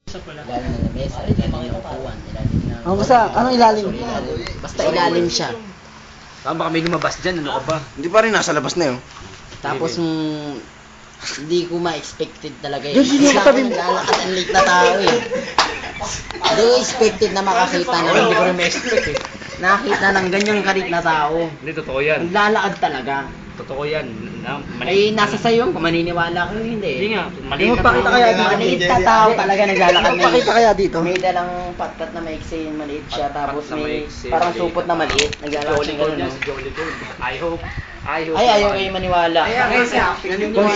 Ilalim ng lamesa, ilalim ng upuan, ilalim ng... Basta, anong ilalim? Basta ilalim siya. Baka may lumabas dyan, ano ka ba? Hindi pa rin, nasa labas na yun. Tapos, hindi ko ma-expected talaga eh. Diyos, sino Kasi katabi ako mo? naglalakad ang late na tao eh. Hindi ko expected na makakita na. Hindi ko rin ma-expect eh. Nakakita ng ganyang kalit na tao. Hindi, totoo yan. Naglalakad talaga. Totoo yan. Ay, nasa sayo kung maniniwala ka hindi. Hindi nga, Hindi mo pakita kaya dito. Maliit na tao talaga naglalakad. Hindi mo pakita kaya dito. May dalang patpat na maiksi, maliit siya. Tapos Patpat na may maiksi, parang maliit. supot na maliit. Naglalakad siya ganun. No? Si Jolly Gold. I hope. Ay, ayaw kayo maniwala. Kung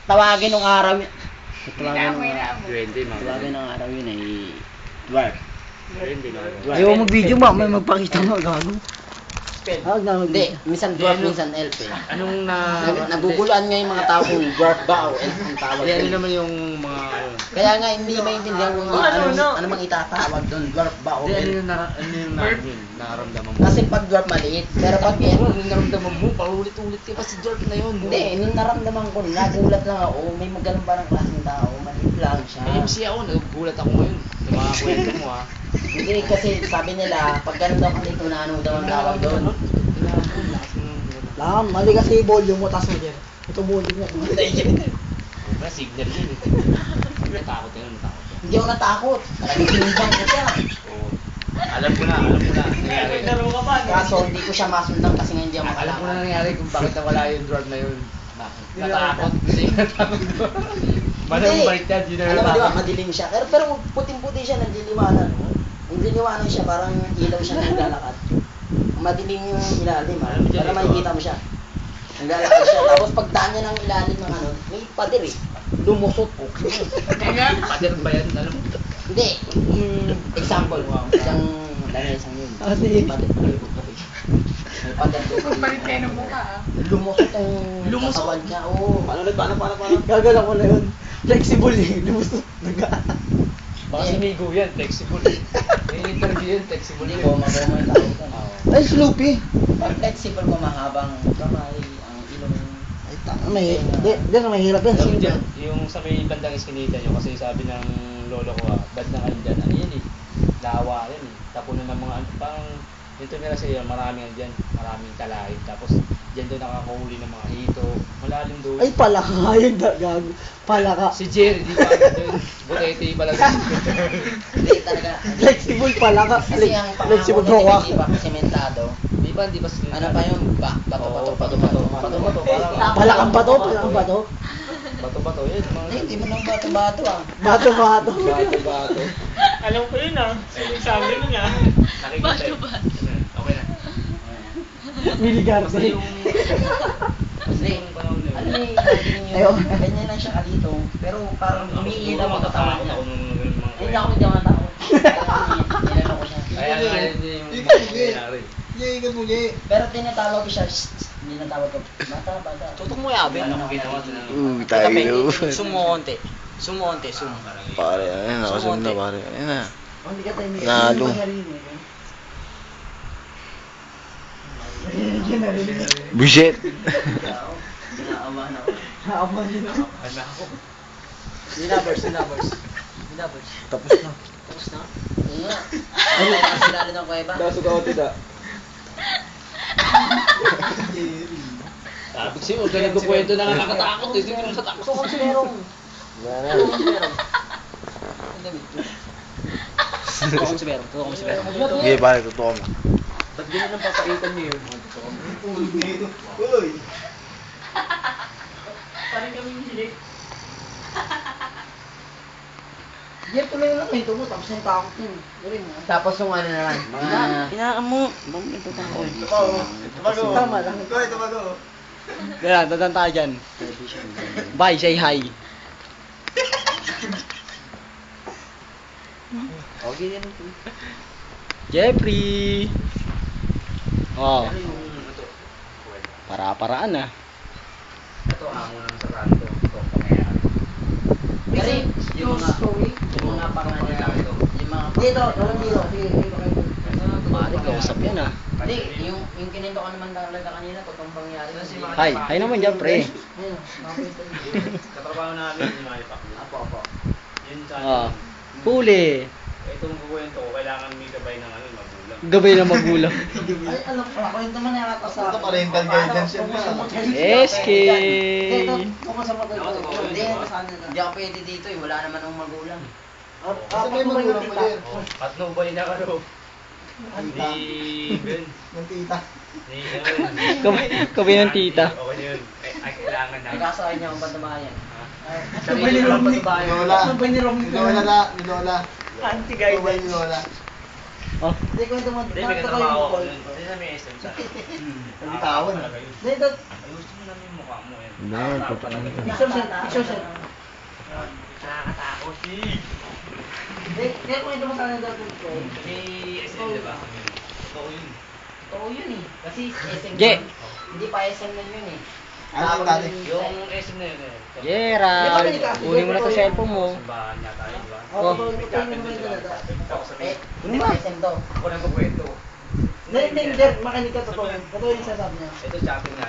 tawagin ng araw yun. Tawagin ng araw yun ay dwarf. Ayaw mag-video ba? May magpakita mo, gago. Hindi, minsan dwarf, minsan elf eh. Anong Naguguluhan nga yung mga tao kung dwarf ba o elf ang tawag. Hindi, ano doon. naman yung mga... Kaya nga hindi maintindihan kung ano mang itatawag doon, dwarf ba o Hindi, elf. ano yung nararamdaman mo? Kasi pag dwarf maliit, pero pag elf, Ano naramdaman mo? Paulit-ulit ka pa si Jordan na yun. hindi, nung naramdaman ko, nagulat lang ako, may ganun parang klaseng tao, maliit lang siya. May MC ako, nagugulat ako ngayon. Sa mga kwento mo ha. Hindi kasi sabi nila, pag ganun daw ka dito, naano daw ang tawag doon. Lang, mali kasi volume mo, tas mo dyan. Ito volume mo. Wala, signal yun eh. Natakot yun, natakot. Hindi ako natakot, talagang tinimbang ko siya. Oo. Alam ko na nangyari. Kaso hindi ko siya masundan kasi nga hindi ako Alam ko na makalakad. nangyari kung bakit nawala yung drug na yun. Natakot. Kasi natakot ko. Manang baliktad, yun na Alam mo, di ba, natakot. madilim siya. Pero puting-puti siya, nagdiliwanan. Nagdiliwanan siya, parang ilaw siya naglalakad. Madilim yung ilalim, ha? Para makikita mo siya. Naglalakad siya. Tapos pagdaan niya ng ilalim ng ano, may pader eh. Lumusot po. Pader ba yan? Alam mo? Hindi. Example, isang isang yun. Ah, sige. Pader. May pader doon. Balik kayo ng mukha ah. Lumusot ang katawan niya. Oo. Paano? Gagalaw ko na yun. Flexible eh. Lumusot. Baka sinigo yan, flexible. May interview yan, flexible Hindi yun. ko magawa yung tawag doon. Ay, Sloopy. Pag flexible ko mahabang kamay, ang ilong. Ay, tanga, di na mahirap yan. Alam mo Sino dyan, ba? yung sa may bandang iskinita nyo, kasi sabi ng lolo ko bad na kayo dyan, ano yan eh, lawa yan eh, tapunan ng mga, parang, yung tumira sa iyo, maraming ano dyan, maraming talahin, tapos, dyan doon nakakahuli ng mga hito, malalim doon. Ay, palaka. Ayun, gago. Palaka. Si Jerry, di ba, doon, butete pala doon. Hindi talaga. Flexible palaka. Kasi ang Flexible pangako rock. hindi pa sementado. Di ba, Ano pa yun? Bato-bato. Bato-bato, parang, Palakang bato. Palakang bato. bato-bato, yun, mga, Hindi mo nang bato-bato ah. Bato. bato-bato. Alam ko yun ah. Sabi mo nga. Nakikita yun. Okay na. Miligar. Basta yung, Kasi, ano eh, Ayaw. ganyan lang siya kalito. Pero parang umiilaw ang katawan niya. Hindi ako matakot. Inano ko siya. Kaya nga yun yung nangyayari. Pero tinatawag ko siya, hindi natawag ko. Bata. Tutok mo yabe. Ano ko ginawa? Tayo. Sumonte. Sumo. Pare, ayun, nakasunod na pare. Ayun na. Hindi ka tayo may... Nalo. Bullshit. Ginaawahan ako. Naawa yun. Ano ako? Dinabers. Tapos na. Tapos na. Oo nga. Ano, sinalo ng kuweba? Sabi kasi huwag ka nagkukwento na nakakatakot. Hindi ko sa takot. Tukong si Merong. Wala na. Tukong si Berong. Sige, pare, totoo mo. Ba't ganyan ang papaitan niyo yun? Parang kami hilig. Yan tuloy lang ito mo, tapos yung takot yun. Tapos yung ano na lang, mga... Inaan mo. Tama lang. Kaya, dadaan tayo dyan. Bye, say hi. Okay yan. Jeffrey! Oh, para-paraan ah. Ito ang unang sa kanto. Ito, pangyayari. Kasi yung mga pangalan, yung mga... Dito. Mali, kausap yan ah. Hindi, yung kininto ko naman talaga kanina, totoong pangyari. Hi naman dyan, pre. Katrabaho namin, yung mga ipak. Apo. Yun sa Ah. Huli. Itong kukwento ko, kailangan may gabay ng ano, magulang. Gabay na magulang. Ay, alam ko, ako yung naman yata sa... Ito, parental guidance yan Tungkol sa na. motor. SK. Ito, tungkol sa motor. Ako, totoo Hindi, yun, sa kanila. Hindi ako pwede dito eh, wala naman akong magulang. Kasi may magulang pa din. At no ba niya karo? Hindi, Ben. Yung tita. Kami ng tita. Okay na yun. Ay, kailangan na. Nagkasa kanya akong bantabayan. Sabay ni Romney. Lola. Sabay ni Romney. Lola na. Lola. Anti-guidance. Sabay ni Lola. Oh. Hindi, kwento mo. Hindi, may katrabaho ako nun. Hindi na may SM sa akin. Ang tawon. Hindi, ito. Ayusin mo namin yung mukha mo yan. Hindi, Nakakatakot. Picture set, picture set. Nakakatakot. Hindi, kaya kwento mo sa kanila dati. May SM, di ba? Totoo yun. Oo yun eh. Kasi SM Je. yun. Hindi pa SM na yun eh. Ano yung dati? Yung SM na yun eh. Gerald, kunin mo na sa cellphone mo. Simbahan niya tayo, di ba? Oh. Totoo yung kwento na dati. Tapos Eh, sabihin, hindi pa SM to. ako nang kukwento. Hindi, hindi, makinig ka totoo. Totoo yung sasabi niya. Ito chatting na.